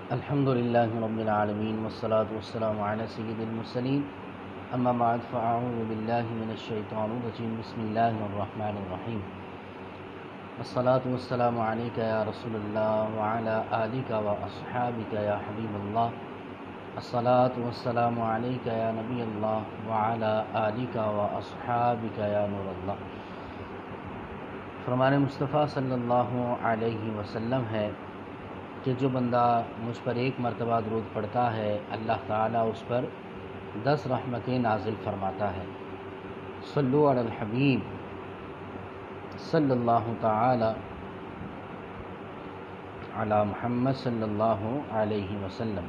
الحمد لله رب العالمين والصلاة والسلام على سيد المرسلين أما بعد فأعوذ بالله من الشيطان الرجيم بسم الله الرحمن الرحيم الصلاة والسلام عليك يا رسول الله وعلى آلك وأصحابك يا حبيب الله الصلاة والسلام عليك يا نبي الله وعلى آلك وأصحابك يا نور الله۔ فرمان مصطفیٰ صلی اللہ علیہ وسلم ہے کہ جو بندہ مجھ پر ایک مرتبہ درود پڑھتا ہے اللہ تعالیٰ اس پر 10 رحمتیں نازل فرماتا ہے۔ صلو علی الحبیب صلی اللہ تعالی علی محمد صلی اللہ علیہ وسلم۔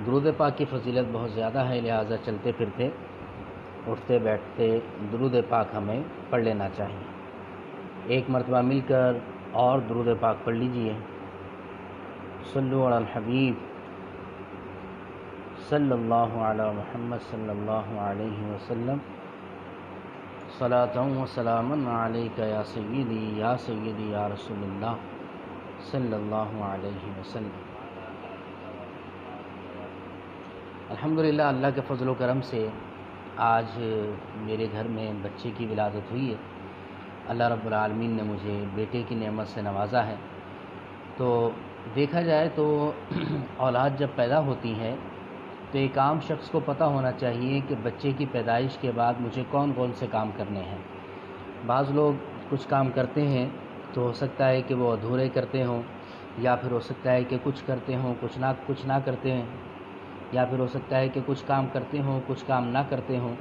درود پاک کی فضیلت بہت زیادہ ہے، لہٰذا چلتے پھرتے اٹھتے بیٹھتے درود پاک ہمیں پڑھ لینا چاہیے۔ ایک مرتبہ مل کر اور درود پاک پڑھ لیجئے۔ صلو علی الحبیب صلی اللہ علی محمد صلی اللہ علیہ وسلم صلاۃ و سلاما علیک یا سیدی یا رسول اللہ صلی اللہ علیہ وسلم۔ الحمدللہ اللہ کے فضل و کرم سے آج میرے گھر میں بچے کی ولادت ہوئی ہے۔ اللہ رب العالمین نے مجھے بیٹے کی نعمت سے نوازا ہے۔ تو دیکھا جائے تو اولاد جب پیدا ہوتی ہے تو ایک عام شخص کو پتہ ہونا چاہیے کہ بچے کی پیدائش کے بعد مجھے کون کون سے کام کرنے ہیں۔ بعض لوگ کچھ کام کرتے ہیں تو ہو سکتا ہے کہ وہ ادھورے کرتے ہوں، یا پھر ہو سکتا ہے کہ کچھ کرتے ہوں کچھ نہ کرتے ہیں، یا پھر ہو سکتا ہے کہ کچھ کام کرتے ہوں کچھ کام نہ کرتے ہوں۔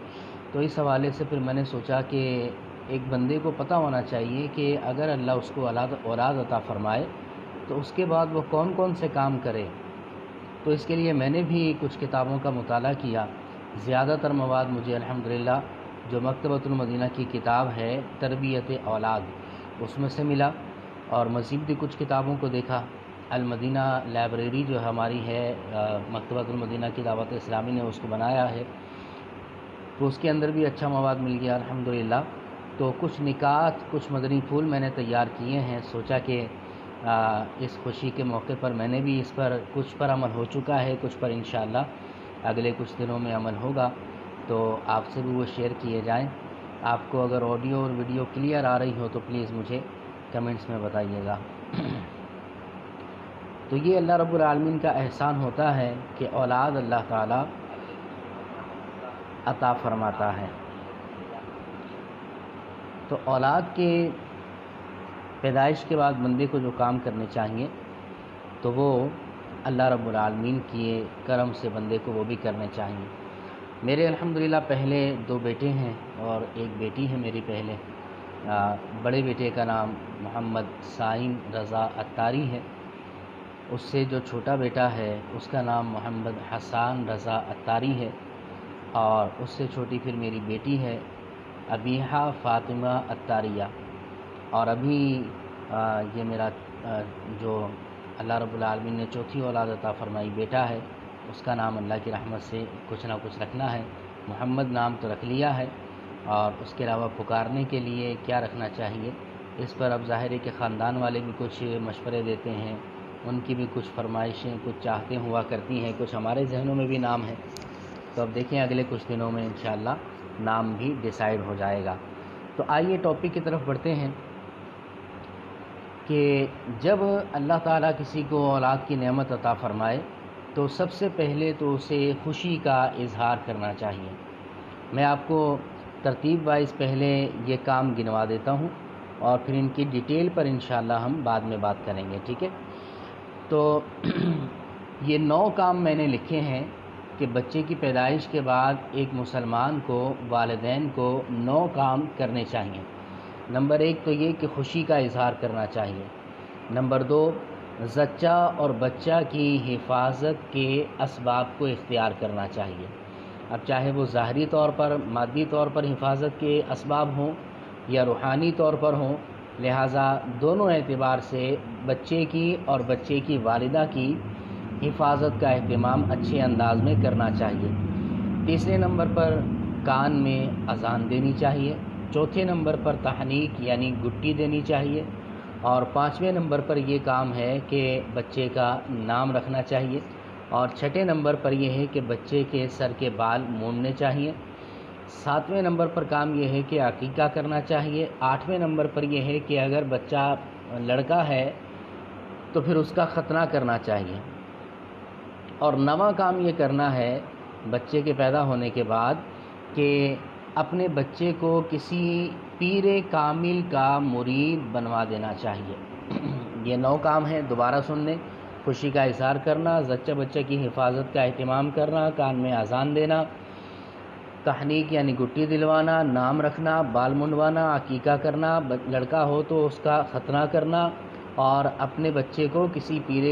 تو اس حوالے سے پھر میں نے سوچا کہ ایک بندے کو پتہ ہونا چاہیے کہ اگر اللہ اس کو اولاد عطا فرمائے تو اس کے بعد وہ کون کون سے کام کرے۔ تو اس کے لیے میں نے بھی کچھ کتابوں کا مطالعہ کیا۔ زیادہ تر مواد مجھے الحمدللہ جو مکتبۃ المدینہ کی کتاب ہے تربیت اولاد اس میں سے ملا، اور مزید بھی کچھ کتابوں کو دیکھا۔ المدینہ لائبریری جو ہماری ہے مکتبۃ المدینہ کی دعوت اسلامی نے اس کو بنایا ہے، تو اس کے اندر بھی اچھا مواد مل گیا الحمدللہ۔ تو کچھ نکات کچھ مدنی پھول میں نے تیار کیے ہیں، سوچا کہ اس خوشی کے موقع پر میں نے بھی اس پر کچھ پر عمل ہو چکا ہے، کچھ پر انشاءاللہ اگلے کچھ دنوں میں عمل ہوگا، تو آپ سے بھی وہ شیئر کیے جائیں۔ آپ کو اگر آڈیو اور ویڈیو کلیئر آ رہی ہو تو پلیز مجھے کمنٹس میں بتائیے گا۔ تو یہ اللہ رب العالمین کا احسان ہوتا ہے کہ اولاد اللہ تعالی عطا فرماتا ہے۔ تو اولاد کے پیدائش کے بعد بندے کو جو کام کرنے چاہیے تو وہ اللہ رب العالمین کی کرم سے بندے کو وہ بھی کرنے چاہیے۔ میرے الحمدللہ پہلے 2 بیٹے ہیں اور ایک بیٹی ہے میری پہلے۔ بڑے بیٹے کا نام محمد سائم رضا اتاری ہے، اس سے جو چھوٹا بیٹا ہے اس کا نام محمد حسان رضا اتاری ہے، اور اس سے چھوٹی پھر میری بیٹی ہے ابیحہ فاطمہ اتاریہ۔ اور ابھی یہ میرا جو اللہ رب العالمین نے چوتھی اولاد عطا فرمائی بیٹا ہے، اس کا نام اللہ کی رحمت سے کچھ نہ کچھ رکھنا ہے۔ محمد نام تو رکھ لیا ہے، اور اس کے علاوہ پکارنے کے لیے کیا رکھنا چاہیے اس پر اب ظاہر ہے کہ خاندان والے بھی کچھ مشورے دیتے ہیں، ان کی بھی کچھ فرمائشیں کچھ چاہتے ہوا کرتی ہیں، کچھ ہمارے ذہنوں میں بھی نام ہے۔ تو اب دیکھیں اگلے کچھ دنوں میں انشاءاللہ نام بھی ڈیسائیڈ ہو جائے گا۔ تو آئیے ٹاپک کی طرف بڑھتے ہیں کہ جب اللہ تعالیٰ کسی کو اولاد کی نعمت عطا فرمائے تو سب سے پہلے تو اسے خوشی کا اظہار کرنا چاہیے۔ میں آپ کو ترتیب وائز پہلے یہ کام گنوا دیتا ہوں اور پھر ان کی ڈیٹیل پر انشاءاللہ ہم بعد میں بات کریں گے، ٹھیک ہے؟ تو یہ 9 کام میں نے لکھے ہیں کہ بچے کی پیدائش کے بعد ایک مسلمان کو والدین کو 9 کام کرنے چاہیے۔ نمبر 1 تو یہ کہ خوشی کا اظہار کرنا چاہیے۔ نمبر 2 زچہ اور بچہ کی حفاظت کے اسباب کو اختیار کرنا چاہیے۔ اب چاہے وہ ظاہری طور پر مادی طور پر حفاظت کے اسباب ہوں یا روحانی طور پر ہوں، لہٰذا دونوں اعتبار سے بچے کی اور بچے کی والدہ کی حفاظت کا اہتمام اچھے انداز میں کرنا چاہیے۔ تیسرے نمبر پر کان میں اذان دینی چاہیے۔ چوتھے نمبر پر تحنیک یعنی گٹی دینی چاہیے۔ اور 5ویں نمبر پر یہ کام ہے کہ بچے کا نام رکھنا چاہیے، اور 6 نمبر پر یہ ہے کہ بچے کے سر کے بال مونڈنے چاہیے۔ 7ویں نمبر پر کام یہ ہے کہ عقیقہ کرنا چاہیے۔ 8ویں نمبر پر یہ ہے کہ اگر بچہ لڑکا ہے تو پھر اس کا ختنہ کرنا چاہیے۔ اور 9واں کام یہ کرنا ہے بچے کے پیدا ہونے کے بعد کہ اپنے بچے کو کسی پیر کامل کا مرید بنوا دینا چاہیے۔ یہ 9 کام ہیں، دوبارہ سن لیں۔ خوشی کا اظہار کرنا، زچہ بچہ کی حفاظت کا اہتمام کرنا، کان میں اذان دینا، تحنیک یعنی گٹی دلوانا، نام رکھنا، بال منڈوانا، عقیقہ کرنا، لڑکا ہو تو اس کا ختنہ کرنا، اور اپنے بچے کو کسی پیر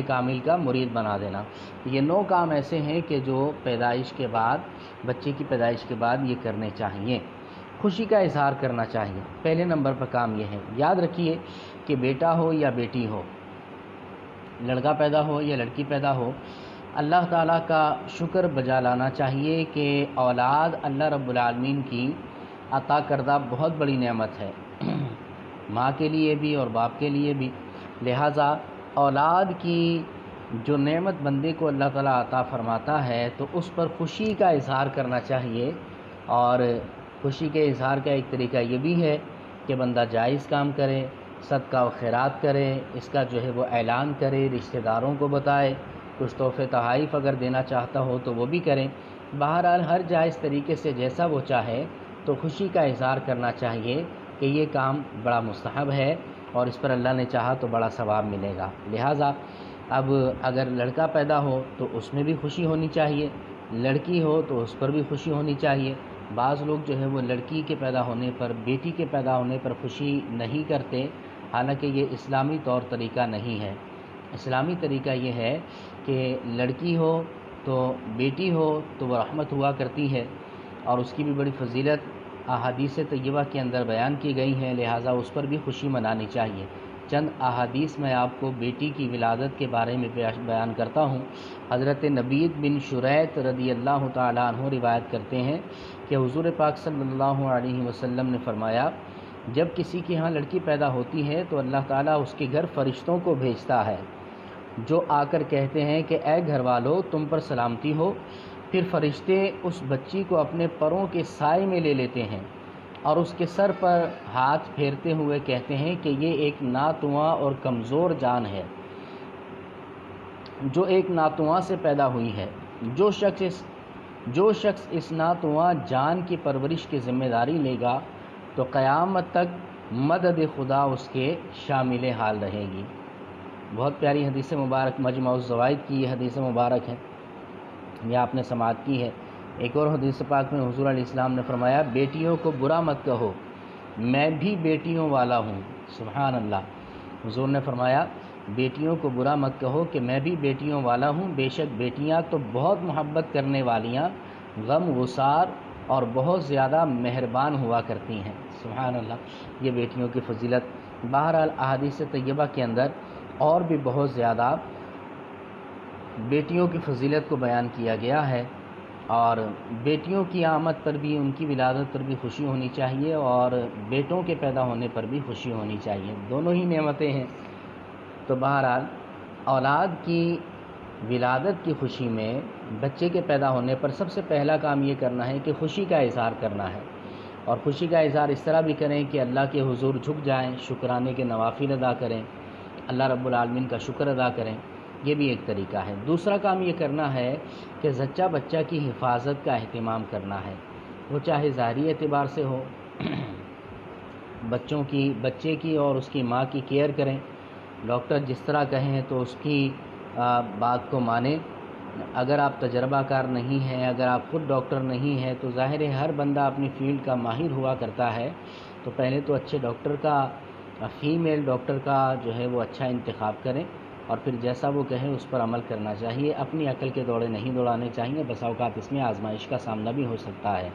کامل کا مرید بنا دینا۔ یہ 9 کام ایسے ہیں کہ جو بچے کی پیدائش کے بعد یہ کرنے چاہیے۔ خوشی کا اظہار کرنا چاہیے، پہلے نمبر پر کام یہ ہے۔ یاد رکھیے کہ بیٹا ہو یا بیٹی ہو، لڑکا پیدا ہو یا لڑکی پیدا ہو، اللہ تعالیٰ کا شکر بجا لانا چاہیے کہ اولاد اللہ رب العالمین کی عطا کردہ بہت بڑی نعمت ہے، ماں کے لیے بھی اور باپ کے لیے بھی۔ لہٰذا اولاد کی جو نعمت بندے کو اللہ تعالیٰ عطا فرماتا ہے تو اس پر خوشی کا اظہار کرنا چاہیے۔ اور خوشی کے اظہار کا ایک طریقہ یہ بھی ہے کہ بندہ جائز کام کرے، صدقہ و خیرات کرے، اس کا جو ہے وہ اعلان کرے، رشتہ داروں کو بتائے، کچھ تحفے تحائف اگر دینا چاہتا ہو تو وہ بھی کریں۔ بہرحال ہر جائز طریقے سے جیسا وہ چاہے تو خوشی کا اظہار کرنا چاہیے کہ یہ کام بڑا مستحب ہے اور اس پر اللہ نے چاہا تو بڑا ثواب ملے گا۔ لہٰذا اب اگر لڑکا پیدا ہو تو اس میں بھی خوشی ہونی چاہیے، لڑکی ہو تو اس پر بھی خوشی ہونی چاہیے۔ بعض لوگ جو ہے وہ لڑکی کے پیدا ہونے پر، بیٹی کے پیدا ہونے پر خوشی نہیں کرتے، حالانکہ یہ اسلامی طور طریقہ نہیں ہے۔ اسلامی طریقہ یہ ہے کہ لڑکی ہو تو بیٹی ہو تو وہ رحمت ہوا کرتی ہے، اور اس کی بھی بڑی فضیلت احادیث طیبہ کے اندر بیان کی گئی ہیں، لہٰذا اس پر بھی خوشی منانی چاہیے۔ چند احادیث میں آپ کو بیٹی کی ولادت کے بارے میں بیان کرتا ہوں۔ حضرت نبید بن شریط رضی اللہ تعالیٰ عنہ روایت کرتے ہیں کہ حضور پاک صلی اللہ علیہ وسلم نے فرمایا، جب کسی کے ہاں لڑکی پیدا ہوتی ہے تو اللہ تعالیٰ اس کے گھر فرشتوں کو بھیجتا ہے جو آ کر کہتے ہیں کہ اے گھر والو تم پر سلامتی ہو۔ پھر فرشتے اس بچی کو اپنے پروں کے سائے میں لے لیتے ہیں اور اس کے سر پر ہاتھ پھیرتے ہوئے کہتے ہیں کہ یہ ایک ناتواں اور کمزور جان ہے جو ایک ناتواں سے پیدا ہوئی ہے۔ جو شخص اس ناتواں جان کی پرورش کی ذمہ داری لے گا تو قیامت تک مدد خدا اس کے شامل حال رہے گی۔ بہت پیاری حدیث مبارک، مجمع الزوائد کی یہ حدیث مبارک ہے، یہ آپ نے سماعت کی ہے۔ ایک اور حدیث پاک میں حضور علیہ السلام نے فرمایا، بیٹیوں کو برا مت کہو، میں بھی بیٹیوں والا ہوں۔ سبحان اللہ۔ حضور نے فرمایا بیٹیوں کو برا مت کہو کہ میں بھی بیٹیوں والا ہوں، بے شک بیٹیاں تو بہت محبت کرنے والیاں، غم گسار اور بہت زیادہ مہربان ہوا کرتی ہیں۔ سبحان اللہ۔ یہ بیٹیوں کی فضیلت بہرحال احادیث طیبہ کے اندر اور بھی بہت زیادہ بیٹیوں کی فضیلت کو بیان کیا گیا ہے، اور بیٹیوں کی آمد پر بھی، ان کی ولادت پر بھی خوشی ہونی چاہیے، اور بیٹوں کے پیدا ہونے پر بھی خوشی ہونی چاہیے، دونوں ہی نعمتیں ہیں۔ تو بہرحال اولاد کی ولادت کی خوشی میں، بچے کے پیدا ہونے پر سب سے پہلا کام یہ کرنا ہے کہ خوشی کا اظہار کرنا ہے، اور خوشی کا اظہار اس طرح بھی کریں کہ اللہ کے حضور جھک جائیں، شکرانے کے نوافل ادا کریں، اللہ رب العالمین کا شکر ادا کریں، یہ بھی ایک طریقہ ہے۔ دوسرا کام یہ کرنا ہے کہ زچہ بچہ کی حفاظت کا اہتمام کرنا ہے، وہ چاہے ظاہری اعتبار سے ہو، بچے کی اور اس کی ماں کی کیئر کریں، ڈاکٹر جس طرح کہیں تو اس کی بات کو مانیں۔ اگر آپ تجربہ کار نہیں ہیں، اگر آپ خود ڈاکٹر نہیں ہیں تو ظاہر ہے ہر بندہ اپنی فیلڈ کا ماہر ہوا کرتا ہے، تو پہلے تو اچھے ڈاکٹر کا، فیمیل ڈاکٹر کا جو ہے وہ اچھا انتخاب کریں، اور پھر جیسا وہ کہیں اس پر عمل کرنا چاہیے، اپنی عقل کے دوڑے نہیں دوڑانے چاہیے، بسا اوقات اس میں آزمائش کا سامنا بھی ہو سکتا ہے۔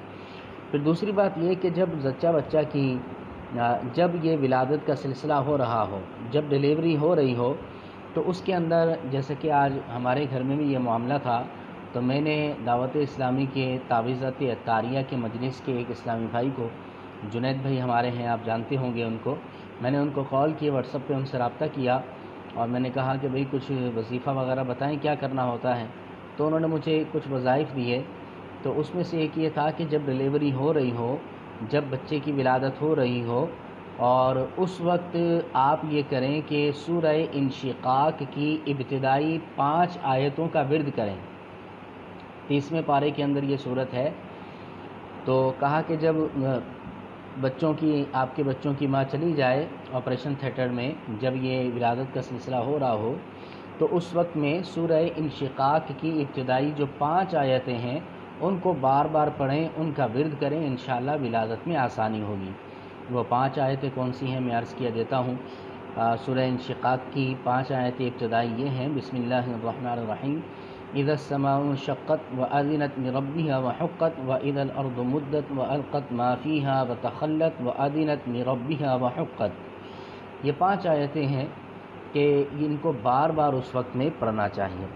پھر دوسری بات یہ کہ جب زچہ بچہ کی، جب یہ ولادت کا سلسلہ ہو رہا ہو، جب ڈیلیوری ہو رہی ہو، تو اس کے اندر جیسے کہ آج ہمارے گھر میں بھی یہ معاملہ تھا، تو میں نے دعوت اسلامی کے تعویذات عطاریہ کے مجلس کے ایک اسلامی بھائی کو جنید بھائی ہمارے ہیں، آپ جانتے ہوں گے ان کو. میں نے ان کو کال کی، واٹس ایپ پہ ان سے رابطہ کیا اور میں نے کہا کہ بھئی کچھ وظیفہ وغیرہ بتائیں کیا کرنا ہوتا ہے. تو انہوں نے مجھے کچھ وظائف دیے. تو اس میں سے ایک یہ تھا کہ جب ڈلیوری ہو رہی ہو، جب بچے کی ولادت ہو رہی ہو، اور اس وقت آپ یہ کریں کہ سورہ انشقاق کی ابتدائی 5 آیتوں کا ورد کریں. 30ویں پارے کے اندر یہ صورت ہے. تو کہا کہ جب آپ کے بچوں کی ماں چلی جائے آپریشن تھیٹر میں، جب یہ ولادت کا سلسلہ ہو رہا ہو، تو اس وقت میں سورہ انشقاق کی ابتدائی جو 5 آیتیں ہیں ان کو بار بار پڑھیں، ان کا ورد کریں، انشاءاللہ ولادت میں آسانی ہوگی. وہ 5 آیتیں کون سی ہیں میں عرض کیا دیتا ہوں. سورہ انشقاق کی 5 آیتیں ابتدائی یہ ہیں: بسم اللہ الرحمن الرحیم، اذا السماء انشقت وأذنت لربها وحقت وإذا الأرض مدت وألقت ما فيها وتخلت وأذنت لربها وحقت. یہ 5 آیتیں ہیں کہ ان کو بار بار اس وقت میں پڑھنا چاہیے.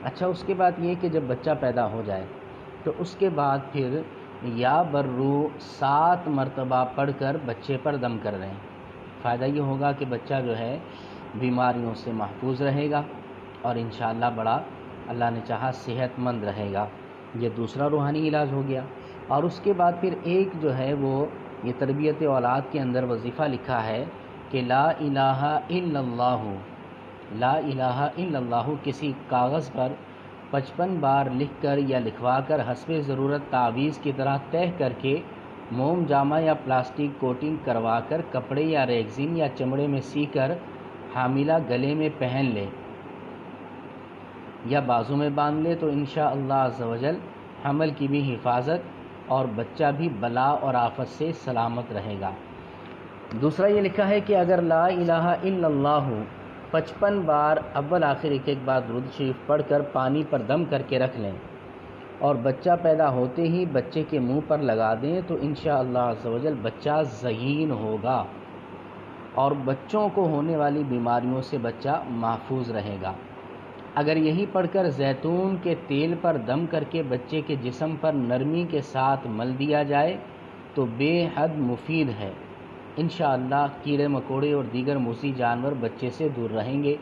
اچھا، اس کے بعد یہ کہ جب بچہ پیدا ہو جائے تو اس کے بعد پھر یا برو 7 مرتبہ پڑھ کر بچے پر دم کر رہے ہیں. فائدہ یہ ہوگا کہ بچہ جو ہے بیماریوں سے محفوظ رہے گا اور انشاءاللہ بڑا اللہ نے چاہا صحت مند رہے گا. یہ دوسرا روحانی علاج ہو گیا. اور اس کے بعد پھر ایک جو ہے وہ یہ تربیت اولاد کے اندر وظیفہ لکھا ہے کہ لا الہ الا اللہ، لا الہ الا اللہ کسی کاغذ پر 55 بار لکھ کر یا لکھوا کر حسب ضرورت تعویذ کی طرح تہہ کر کے موم جامہ یا پلاسٹک کوٹنگ کروا کر کپڑے یا ریگزین یا چمڑے میں سی کر حاملہ گلے میں پہن لے یا بازو میں باندھ لے تو انشاءاللہ عز و جل حمل کی بھی حفاظت اور بچہ بھی بلا اور آفت سے سلامت رہے گا. دوسرا یہ لکھا ہے کہ اگر لا الہ الا اللہ 55 بار اول آخر ایک بار درود شریف پڑھ کر پانی پر دم کر کے رکھ لیں اور بچہ پیدا ہوتے ہی بچے کے منہ پر لگا دیں تو انشاءاللہ عز و جل بچہ ذہین ہوگا اور بچوں کو ہونے والی بیماریوں سے بچہ محفوظ رہے گا. اگر یہی پڑھ کر زیتون کے تیل پر دم کر کے بچے کے جسم پر نرمی کے ساتھ مل دیا جائے تو بے حد مفید ہے. انشاءاللہ کیڑے مکوڑے اور دیگر موذی جانور بچے سے دور رہیں گے.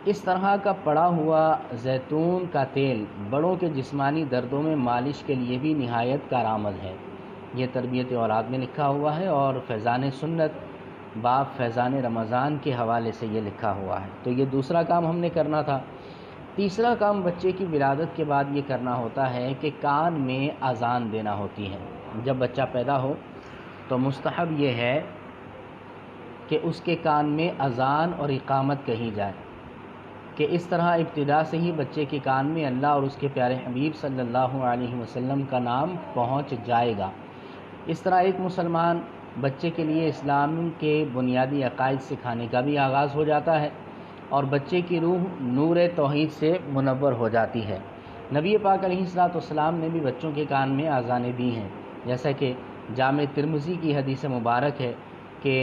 اس طرح کا پڑا ہوا زیتون کا تیل بڑوں کے جسمانی دردوں میں مالش کے لیے بھی نہایت کارآمد ہے. یہ تربیت اولاد میں لکھا ہوا ہے اور فیضان سنت باب فیضان رمضان کے حوالے سے یہ لکھا ہوا ہے. تو یہ دوسرا کام ہم نے کرنا تھا. تیسرا کام بچے کی ولادت کے بعد یہ کرنا ہوتا ہے کہ کان میں اذان دینا ہوتی ہے. جب بچہ پیدا ہو تو مستحب یہ ہے کہ اس کے کان میں اذان اور اقامت کہی جائے کہ اس طرح ابتدا سے ہی بچے کے کان میں اللہ اور اس کے پیارے حبیب صلی اللہ علیہ وسلم کا نام پہنچ جائے گا. اس طرح ایک مسلمان بچے کے لیے اسلام کے بنیادی عقائد سکھانے کا بھی آغاز ہو جاتا ہے اور بچے کی روح نور توحید سے منور ہو جاتی ہے. نبی پاک علیہ الصلوۃ والسلام نے بھی بچوں کے کان میں اذانیں دی ہیں، جیسا کہ جامع ترمذی کی حدیث مبارک ہے کہ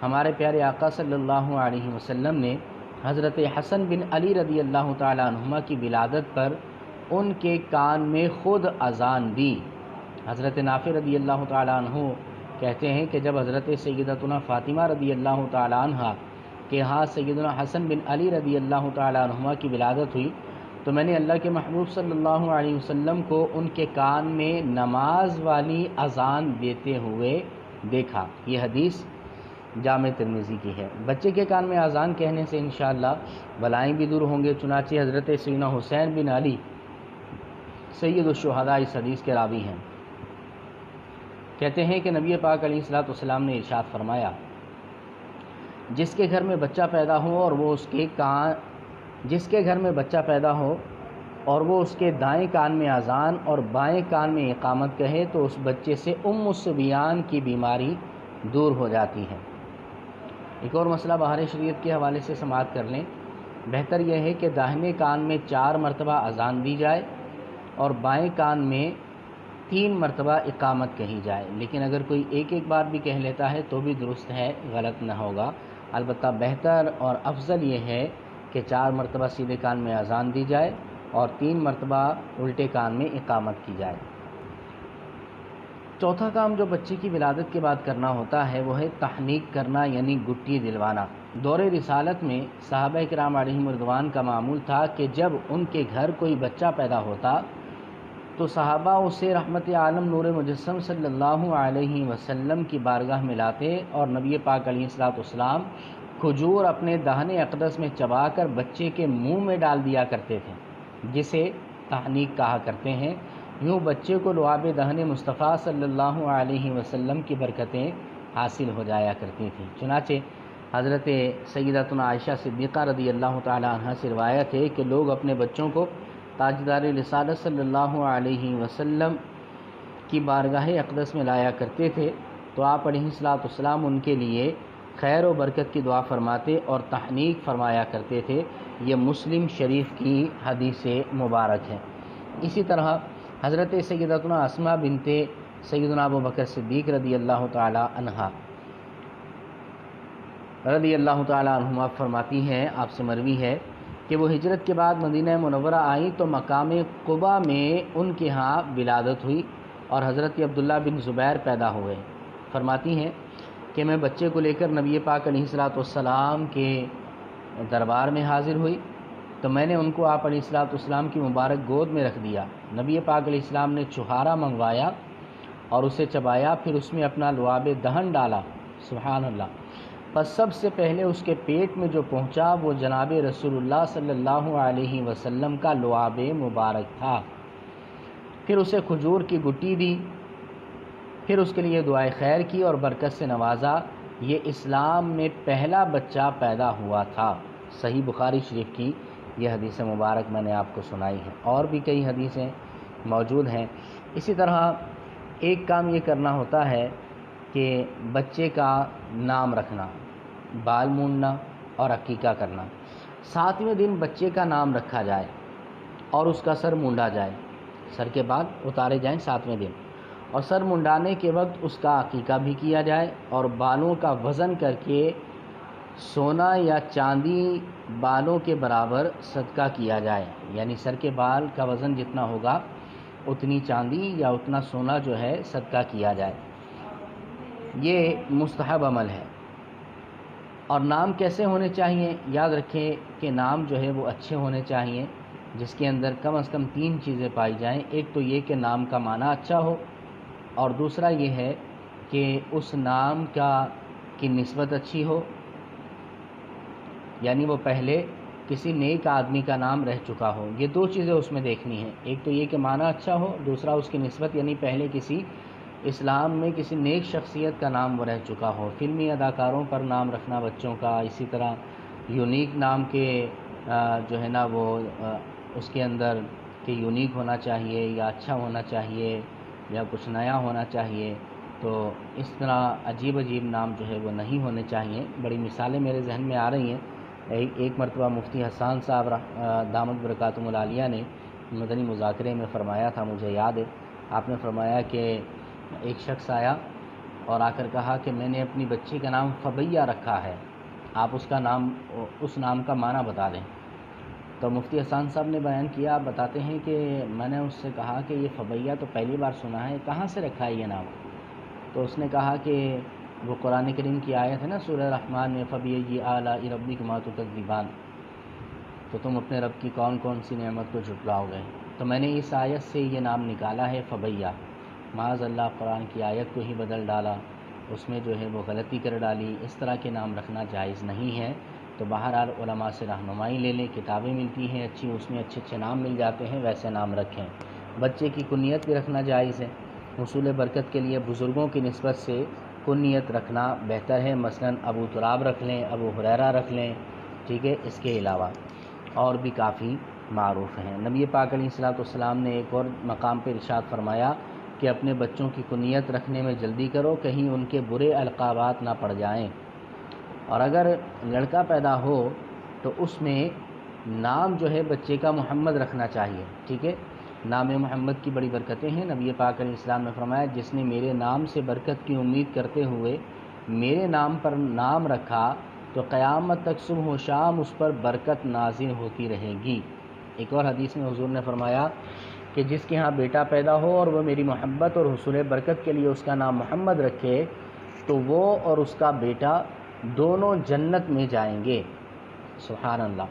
ہمارے پیارے آقا صلی اللہ علیہ وسلم نے حضرت حسن بن علی رضی اللہ تعالی عنہما کی ولادت پر ان کے کان میں خود اذان دی. حضرت نافع رضی اللہ تعالی عنہ کہتے ہیں کہ جب حضرت سیدتنا فاطمہ رضی اللہ تعالی عنہ کہ ہاں سیدنا حسن بن علی رضی اللہ تعالی عنہما کی ولادت ہوئی تو میں نے اللہ کے محبوب صلی اللہ علیہ وسلم کو ان کے کان میں نماز والی اذان دیتے ہوئے دیکھا. یہ حدیث جامع ترمذی کی ہے. بچے کے کان میں اذان کہنے سے انشاءاللہ بلائیں بھی دور ہوں گے. چنانچہ حضرت سیدنا حسین بن علی سید الشہداء اس حدیث کے راوی ہیں. کہتے ہیں کہ نبی پاک علیہ الصلوۃ والسلام نے ارشاد فرمایا جس کے گھر میں بچہ پیدا ہو اور وہ اس کے دائیں کان میں اذان اور بائیں کان میں اقامت کہے تو اس بچے سے الصبیان کی بیماری دور ہو جاتی ہے. ایک اور مسئلہ بہار شریعت کے حوالے سے سماعت کر لیں. بہتر یہ ہے کہ داہنے کان میں 4 مرتبہ اذان دی جائے اور بائیں کان میں 3 مرتبہ اقامت کہی جائے، لیکن اگر کوئی ایک بار بھی کہہ لیتا ہے تو بھی درست ہے، غلط نہ ہوگا. البتہ بہتر اور افضل یہ ہے کہ 4 مرتبہ سیدھے کان میں اذان دی جائے اور 3 مرتبہ الٹے کان میں اقامت کی جائے. چوتھا کام جو بچے کی ولادت کے بعد کرنا ہوتا ہے وہ ہے تحنیک کرنا، یعنی گٹی دلوانا۔ دور رسالت میں صحابہ کرام علیہم رضوان کا معمول تھا کہ جب ان کے گھر کوئی بچہ پیدا ہوتا تو صحابہ اسے رحمت عالم نور مجسم صلی اللہ علیہ وسلم کی بارگاہ میں لاتے اور نبی پاک علیہ الصلوۃ والسلام کھجور اپنے دہن اقدس میں چبا کر بچے کے منہ میں ڈال دیا کرتے تھے، جسے تحنیک کہا کرتے ہیں۔ یوں بچے کو لعاب دہن مصطفیٰ صلی اللہ علیہ وسلم کی برکتیں حاصل ہو جایا کرتی تھیں۔ چنانچہ حضرت سیدتنا عائشہ صدیقہ رضی اللہ تعالی عنہ سے روایت ہے کہ لوگ اپنے بچوں کو تاجدار رسالت صلی اللہ علیہ وسلم کی بارگاہ اقدس میں لایا کرتے تھے تو آپ علیہ الصلوۃ والسلام ان کے لیے خیر و برکت کی دعا فرماتے اور تحنیک فرمایا کرتے تھے۔ یہ مسلم شریف کی حدیث مبارک ہے۔ اسی طرح حضرت سیدتنا اسماء بنت سیدنا ابو بکر صدیق رضی اللہ تعالی عنہما فرماتی ہیں، آپ سے مروی ہے کہ وہ ہجرت کے بعد مدینہ منورہ آئیں تو مقام قباء میں ان کے ہاں ولادت ہوئی اور حضرت عبداللہ بن زبیر پیدا ہوئے۔ فرماتی ہیں کہ میں بچے کو لے کر نبی پاک علیہ الصلوۃ والسلام کے دربار میں حاضر ہوئی تو میں نے ان کو آپ علیہ الصلوۃ والسلام کی مبارک گود میں رکھ دیا۔ نبی پاک علیہ السلام نے چھہارا منگوایا اور اسے چبایا، پھر اس میں اپنا لعاب دہن ڈالا۔ سبحان اللہ۔ پس سب سے پہلے اس کے پیٹ میں جو پہنچا وہ جناب رسول اللہ صلی اللہ علیہ وسلم کا لعاب مبارک تھا۔ پھر اسے کھجور کی گٹی دی، پھر اس کے لیے دعائے خیر کی اور برکت سے نوازا۔ یہ اسلام میں پہلا بچہ پیدا ہوا تھا۔ صحیح بخاری شریف کی یہ حدیث مبارک میں نے آپ کو سنائی ہے، اور بھی کئی حدیثیں موجود ہیں۔ اسی طرح ایک کام یہ کرنا ہوتا ہے کہ بچے کا نام رکھنا، بال مونڈنا اور عقیقہ کرنا۔ 7ویں دن بچے کا نام رکھا جائے اور اس کا سر مونڈا جائے، سر کے بال اتارے جائیں 7ویں دن، اور سر منڈانے کے وقت اس کا عقیقہ بھی کیا جائے اور بالوں کا وزن کر کے سونا یا چاندی بالوں کے برابر صدقہ کیا جائے، یعنی سر کے بال کا وزن جتنا ہوگا اتنی چاندی یا اتنا سونا جو ہے صدقہ کیا جائے۔ یہ مستحب عمل ہے۔ اور نام کیسے ہونے چاہیے؟ یاد رکھیں کہ نام جو ہے وہ اچھے ہونے چاہیے، جس کے اندر کم از کم 3 چیزیں پائی جائیں۔ ایک تو یہ کہ نام کا معنی اچھا ہو، اور دوسرا یہ ہے کہ اس نام کی نسبت اچھی ہو، یعنی وہ پہلے کسی نیک آدمی کا نام رہ چکا ہو۔ یہ 2 چیزیں اس میں دیکھنی ہیں، ایک تو یہ کہ معنی اچھا ہو، دوسرا اس کی نسبت، یعنی پہلے کسی اسلام میں کسی نیک شخصیت کا نام وہ رہ چکا ہو۔ فلمی اداکاروں پر نام رکھنا بچوں کا، اسی طرح یونیک نام کے جو ہے نا وہ اس کے اندر کہ یونیک ہونا چاہیے یا اچھا ہونا چاہیے یا کچھ نیا ہونا چاہیے، تو اس طرح عجیب نام جو ہے وہ نہیں ہونے چاہیے۔ بڑی مثالیں میرے ذہن میں آ رہی ہیں۔ ایک مرتبہ مفتی حسان صاحب دامت برکاتہم العالیہ نے مدنی مذاکرے میں فرمایا تھا، مجھے یاد ہے، آپ نے فرمایا کہ ایک شخص آیا اور آ کر کہا کہ میں نے اپنی بچی کا نام فبیہ رکھا ہے، آپ اس نام کا معنی بتا دیں۔ تو مفتی حسان صاحب نے بیان کیا، آپ بتاتے ہیں کہ میں نے اس سے کہا کہ یہ فبیہ تو پہلی بار سنا ہے، کہاں سے رکھا ہے یہ نام؟ تو اس نے کہا کہ وہ قرآن کریم کی آیت ہے نا سورہ رحمان میں، فَبِأَيِّ آلَاءِ رَبِّكُمَا تُكَذِّبَانِ، تو تم اپنے رب کی کون کون سی نعمت کو جھٹلاؤ گے؟ تو میں نے اس آیت سے یہ نام نکالا ہے فبیہ۔ معاذ اللہ قرآن کی آیت کو ہی بدل ڈالا، اس میں جو ہے وہ غلطی کر ڈالی۔ اس طرح کے نام رکھنا جائز نہیں ہے۔ تو بہرحال علماء سے رہنمائی لے لیں، کتابیں ملتی ہیں اچھی، اس میں اچھے نام مل جاتے ہیں، ویسے نام رکھیں۔ بچے کی کنیت بھی رکھنا جائز ہے۔ حصول برکت کے لیے بزرگوں کی نسبت سے کنیت رکھنا بہتر ہے، مثلا ابو تراب رکھ لیں، ابو ہریرہ رکھ لیں، ٹھیک ہے۔ اس کے علاوہ اور بھی کافی معروف ہیں۔ نبی پاک علیہ الصلوۃ والسلام نے ایک اور مقام پر ارشاد فرمایا کہ اپنے بچوں کی کنیت رکھنے میں جلدی کرو، کہیں ان کے برے القابات نہ پڑ جائیں۔ اور اگر لڑکا پیدا ہو تو اس میں نام جو ہے بچے کا محمد رکھنا چاہیے، ٹھیک ہے۔ نام محمد کی بڑی برکتیں ہیں۔ نبی پاک علیہ السلام نے فرمایا جس نے میرے نام سے برکت کی امید کرتے ہوئے میرے نام پر نام رکھا تو قیامت تک صبح و شام اس پر برکت نازل ہوتی رہے گی۔ ایک اور حدیث میں حضور نے فرمایا کہ جس کے ہاں بیٹا پیدا ہو اور وہ میری محبت اور حصول برکت کے لیے اس کا نام محمد رکھے تو وہ اور اس کا بیٹا دونوں جنت میں جائیں گے۔ سبحان اللہ۔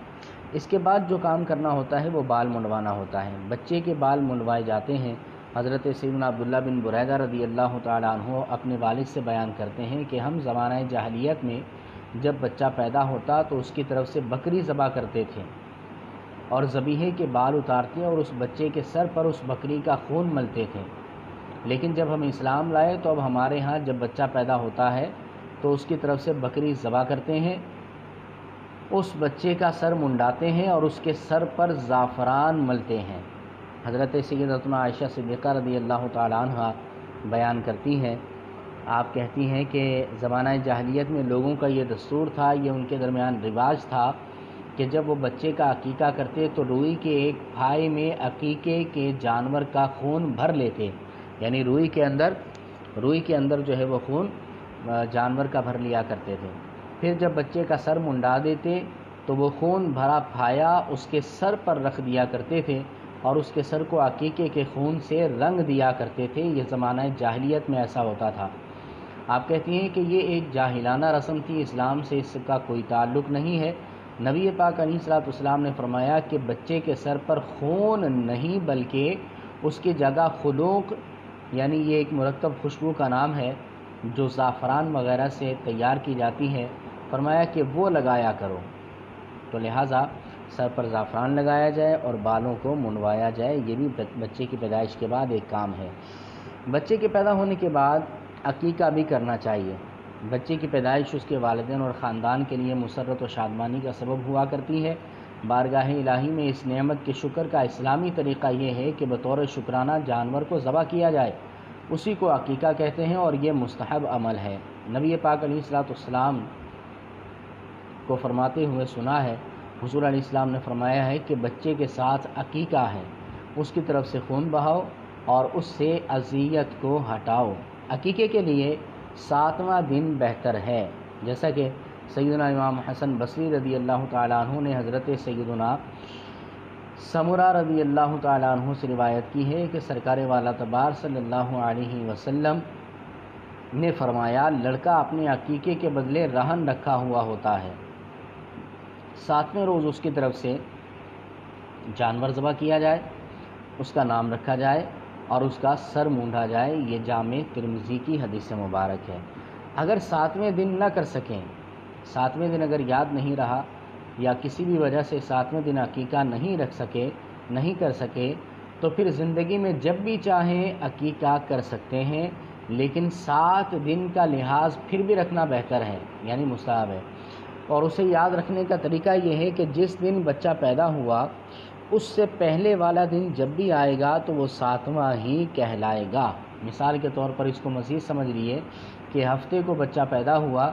اس کے بعد جو کام کرنا ہوتا ہے وہ بال منڈوانا ہوتا ہے۔ بچے کے بال منڈوائے جاتے ہیں۔ حضرت سیدنا عبداللہ بن بریدہ رضی اللہ تعالیٰ عنہ اپنے والد سے بیان کرتے ہیں کہ ہم زمانہ جاہلیت میں جب بچہ پیدا ہوتا تو اس کی طرف سے بکری ذبح کرتے تھے اور ذبیحے کے بال اتارتے اور اس بچے کے سر پر اس بکری کا خون ملتے تھے، لیکن جب ہم اسلام لائے تو اب ہمارے ہاں جب بچہ پیدا ہوتا ہے تو اس کی طرف سے بکری ذبح کرتے ہیں، اس بچے کا سر منڈاتے ہیں اور اس کے سر پر زعفران ملتے ہیں۔ حضرت سیدتنا عائشہ صدیقہ رضی اللہ تعالیٰ عنہ بیان کرتی ہیں، آپ کہتی ہیں کہ زمانہ جاہلیت میں لوگوں کا یہ دستور تھا، یہ ان کے درمیان رواج تھا کہ جب وہ بچے کا عقیقہ کرتے تو روئی کے ایک پھائی میں عقیقے کے جانور کا خون بھر لیتے، یعنی روئی کے اندر جو ہے وہ خون جانور کا بھر لیا کرتے تھے۔ پھر جب بچے کا سر منڈا دیتے تو وہ خون بھرا پھایا اس کے سر پر رکھ دیا کرتے تھے اور اس کے سر کو عقیقے کے خون سے رنگ دیا کرتے تھے۔ یہ زمانہ جاہلیت میں ایسا ہوتا تھا۔ آپ کہتی ہیں کہ یہ ایک جاہلانہ رسم تھی، اسلام سے اس کا کوئی تعلق نہیں ہے۔ نبی پاک علیہ الصلوۃ والسلام نے فرمایا کہ بچے کے سر پر خون نہیں بلکہ اس کی جگہ خلوق، یعنی یہ ایک مرکب خوشبو کا نام ہے جو زعفران وغیرہ سے تیار کی جاتی ہے، فرمایا کہ وہ لگایا کرو۔ تو لہٰذا سر پر زعفران لگایا جائے اور بالوں کو منڈوایا جائے، یہ بھی بچے کی پیدائش کے بعد ایک کام ہے۔ بچے کے پیدا ہونے کے بعد عقیقہ بھی کرنا چاہیے۔ بچے کی پیدائش اس کے والدین اور خاندان کے لیے مسرت و شادمانی کا سبب ہوا کرتی ہے۔ بارگاہ الہی میں اس نعمت کے شکر کا اسلامی طریقہ یہ ہے کہ بطور شکرانہ جانور کو ذبح کیا جائے، اسی کو عقیقہ کہتے ہیں اور یہ مستحب عمل ہے۔ نبی پاک علیہ الصلوۃ والسلام کو فرماتے ہوئے سنا ہے، حضور علیہ السلام نے فرمایا ہے کہ بچے کے ساتھ عقیقہ ہے، اس کی طرف سے خون بہاؤ اور اس سے اذیت کو ہٹاؤ۔ عقیقے کے لیے 7واں دن بہتر ہے، جیسا کہ سیدنا امام حسن بصری رضی اللہ تعالیٰ عنہ نے حضرت سیدنا سمرہ رضی اللہ تعالیٰ عنہ سے روایت کی ہے کہ سرکار والا تبار صلی اللہ علیہ وسلم نے فرمایا، لڑکا اپنے عقیقے کے بدلے رہن رکھا ہوا ہوتا ہے، 7ویں روز اس کی طرف سے جانور ذبح کیا جائے، اس کا نام رکھا جائے اور اس کا سر مونڈا جائے۔ یہ جامع ترمذی کی حدیث مبارک ہے۔ اگر 7ویں دن نہ کر سکیں، 7ویں دن اگر یاد نہیں رہا یا کسی بھی وجہ سے 7ویں دن عقیقہ نہیں کر سکے تو پھر زندگی میں جب بھی چاہیں عقیقہ کر سکتے ہیں، لیکن 7 دن کا لحاظ پھر بھی رکھنا بہتر ہے، یعنی مستحب ہے۔ اور اسے یاد رکھنے کا طریقہ یہ ہے کہ جس دن بچہ پیدا ہوا اس سے پہلے والا دن جب بھی آئے گا تو وہ 7واں ہی کہلائے گا۔ مثال کے طور پر اس کو مزید سمجھ لیے کہ ہفتے کو بچہ پیدا ہوا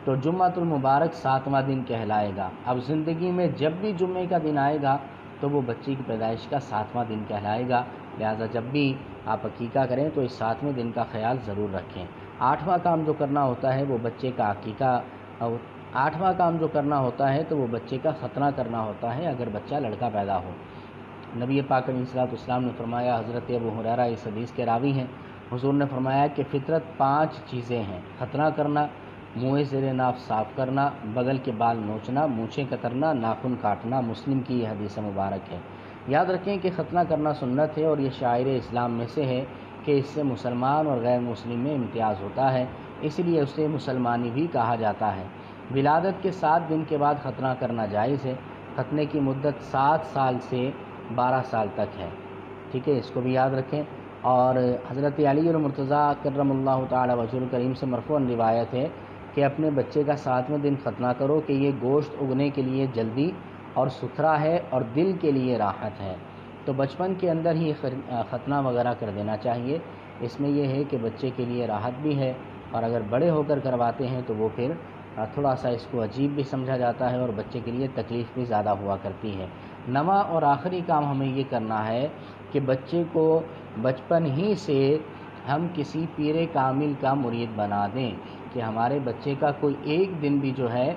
تو جمعۃ المبارک 7واں دن کہلائے گا۔ اب زندگی میں جب بھی جمعے کا دن آئے گا تو وہ بچے کی پیدائش کا 7واں دن کہلائے گا، لہٰذا جب بھی آپ عقیقہ کریں تو اس 7ویں دن کا خیال ضرور رکھیں۔ 8واں کام جو کرنا ہوتا ہے وہ بچے کا عقیقہ، 8واں کام جو کرنا ہوتا ہے تو وہ بچے کا ختنہ کرنا ہوتا ہے اگر بچہ لڑکا پیدا ہو۔ نبی پاک علیہ الصلوۃ والسلام نے فرمایا، حضرت ابو ہریرہ اس حدیث کے راوی ہیں، حضور نے فرمایا کہ فطرت 5 چیزیں ہیں: ختنہ کرنا، منہ زیر ناف صاف کرنا، بغل کے بال نوچنا، مونچھیں کترنا، ناخن کاٹنا۔ مسلم کی یہ حدیث مبارک ہے۔ یاد رکھیں کہ ختنہ کرنا سنت ہے اور یہ شاعر اسلام میں سے ہے کہ اس سے مسلمان اور غیر مسلم میں امتیاز ہوتا ہے، اس لیے اسے مسلمانی بھی کہا جاتا ہے۔ ولادت کے 7 دن کے بعد ختنہ کرنا جائز ہے۔ ختنے کی مدت 7 سال سے 12 سال تک ہے، ٹھیک ہے، اس کو بھی یاد رکھیں۔ اور حضرت علی المرتضیٰ کرم اللہ تعالی وجہ الکریم سے مرفوعاً روایت ہے کہ اپنے بچے کا 7ویں دن ختنہ کرو کہ یہ گوشت اگنے کے لیے جلدی اور ستھرا ہے اور دل کے لیے راحت ہے۔ تو بچپن کے اندر ہی ختنہ وغیرہ کر دینا چاہیے، اس میں یہ ہے کہ بچے کے لیے راحت بھی ہے، اور اگر بڑے ہو کر کرواتے ہیں تو وہ پھر تھوڑا سا اس کو عجیب بھی سمجھا جاتا ہے اور بچے کے لیے تکلیف بھی زیادہ ہوا کرتی ہے۔ 9واں اور آخری کام ہمیں یہ کرنا ہے کہ بچے کو بچپن ہی سے ہم کسی پیر کامل کا مرید بنا دیں، کہ ہمارے بچے کا کوئی ایک دن بھی جو ہے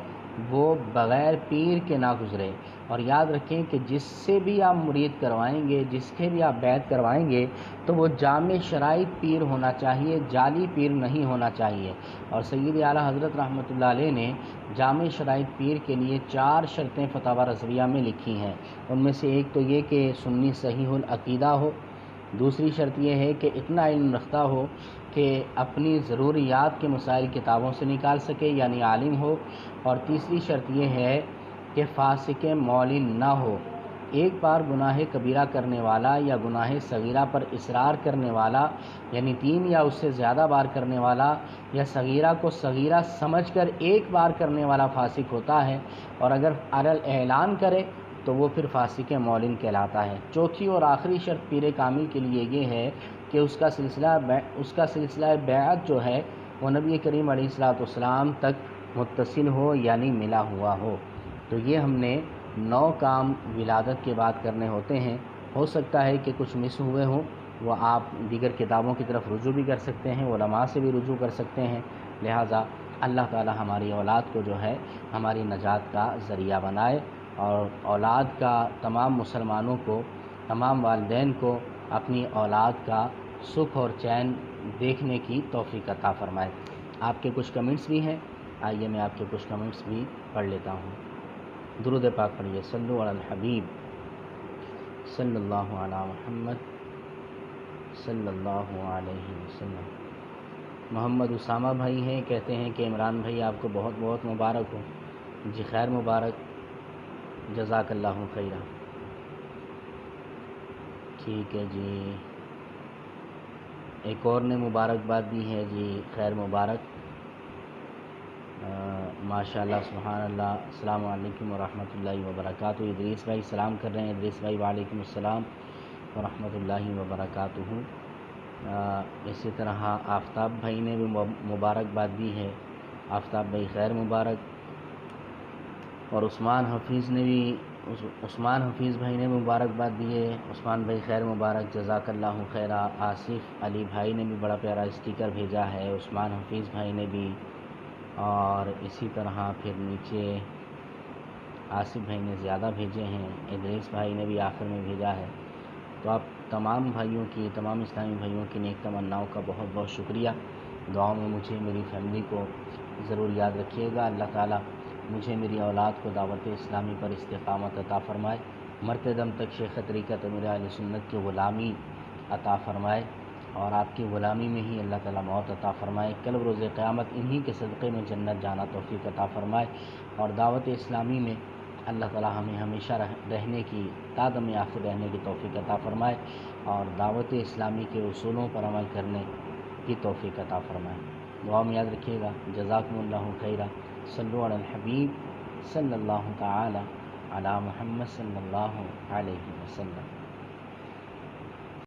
وہ بغیر پیر کے نہ گزرے۔ اور یاد رکھیں کہ جس سے بھی آپ مرید کروائیں گے، جس کے بھی آپ بیعت کروائیں گے، تو وہ جامع شرائط پیر ہونا چاہیے، جعلی پیر نہیں ہونا چاہیے۔ اور سید اعلیٰ حضرت رحمۃ اللہ علیہ نے جامع شرائط پیر کے لیے 4 شرطیں فتاوی رضویہ میں لکھی ہیں۔ ان میں سے ایک تو یہ کہ سنی صحیح العقیدہ ہو، دوسری شرط یہ ہے کہ اتنا علم رکھتا ہو کہ اپنی ضروریات کے مسائل کتابوں سے نکال سکے، یعنی عالم ہو، اور تیسری شرط یہ ہے کہ فاسق معلن نہ ہو، ایک بار گناہ کبیرہ کرنے والا یا گناہ صغیرہ پر اصرار کرنے والا، یعنی 3 یا اس سے زیادہ بار کرنے والا، یا صغیرہ کو صغیرہ سمجھ کر ایک بار کرنے والا فاسق ہوتا ہے، اور اگر اعلان کرے تو وہ پھر فاسق معلن کہلاتا ہے۔ چوتھی اور آخری شرط پیر کامل کے لیے یہ ہے کہ اس کا سلسلہ بیعت جو ہے وہ نبی کریم علیہ الصلوۃ والسلام تک متصل ہو، یعنی ملا ہوا ہو۔ تو یہ ہم نے 9 کام ولادت کے بعد کرنے ہوتے ہیں۔ ہو سکتا ہے کہ کچھ مس ہوئے ہوں، وہ آپ دیگر کتابوں کی طرف رجوع بھی کر سکتے ہیں، علماء سے بھی رجوع کر سکتے ہیں۔ لہٰذا اللہ تعالی ہماری اولاد کو جو ہے ہماری نجات کا ذریعہ بنائے، اور اولاد کا تمام مسلمانوں کو، تمام والدین کو اپنی اولاد کا سکھ اور چین دیکھنے کی توفیق عطا فرمائے۔ آپ کے کچھ کمنٹس بھی ہیں، آئیے میں آپ کے کچھ کمنٹس بھی پڑھ لیتا ہوں۔ درود پاک پڑھیے، صلو علی الحبیب صلی اللہ علی محمد صلی اللہ علیہ وسلم۔ محمد اسامہ بھائی ہیں، کہتے ہیں کہ عمران بھائی آپ کو بہت بہت مبارک ہو۔ جی خیر مبارک، جزاک اللہ خیرہ۔ ٹھیک ہے جی، ایک اور نے مبارکباد دی ہے جی، خیر مبارک، ماشاءاللہ سبحان اللہ۔ السلام علیکم ورحمۃ اللہ وبرکاتہ۔ ادریس بھائی سلام کر رہے ہیں، ادریس بھائی وعلیکم السلام ورحمۃ اللہ وبرکاتہ۔ اسی طرح آفتاب بھائی نے بھی مبارکباد دی ہے، آفتاب بھائی خیر مبارک۔ اور عثمان حفیظ بھائی نے مبارکباد دی ہے، عثمان بھائی خیر مبارک، جزاک اللہ خیرہ۔ آصف علی بھائی نے بھی بڑا پیارا اسٹیکر بھیجا ہے، عثمان حفیظ بھائی نے بھی، اور اسی طرح پھر نیچے آصف بھائی نے زیادہ بھیجے ہیں، ادریس بھائی نے بھی آخر میں بھیجا ہے۔ تو آپ تمام بھائیوں کی، تمام اسلامی بھائیوں کی نیک تمناؤں کا بہت بہت شکریہ۔ دعاؤں میں مجھے، میری فیملی کو ضرور یاد رکھیے گا۔ اللہ تعالیٰ مجھے، میری اولاد کو دعوت اسلامی پر استقامت عطا فرمائے، مرتے دم تک شیخ طریقت امیر اہل سنت کی غلامی عطا فرمائے، اور آپ کی غلامی میں ہی اللہ تعالیٰ موت عطا فرمائے، کل روز قیامت انہی کے صدقے میں جنت جانا توفیق عطا فرمائے، اور دعوت اسلامی میں اللہ تعالیٰ ہمیں ہمیشہ رہنے کی، تا دم آخر رہنے کی توفیق عطا فرمائے، اور دعوت اسلامی کے اصولوں پر عمل کرنے کی توفیق عطا فرمائے۔ دعا میں یاد رکھیے گا۔ جزاکم اللہ خیرہ۔ صلو علی الحبیب صلی اللہ تعالی علی محمد صلی اللہ علیہ وسلم۔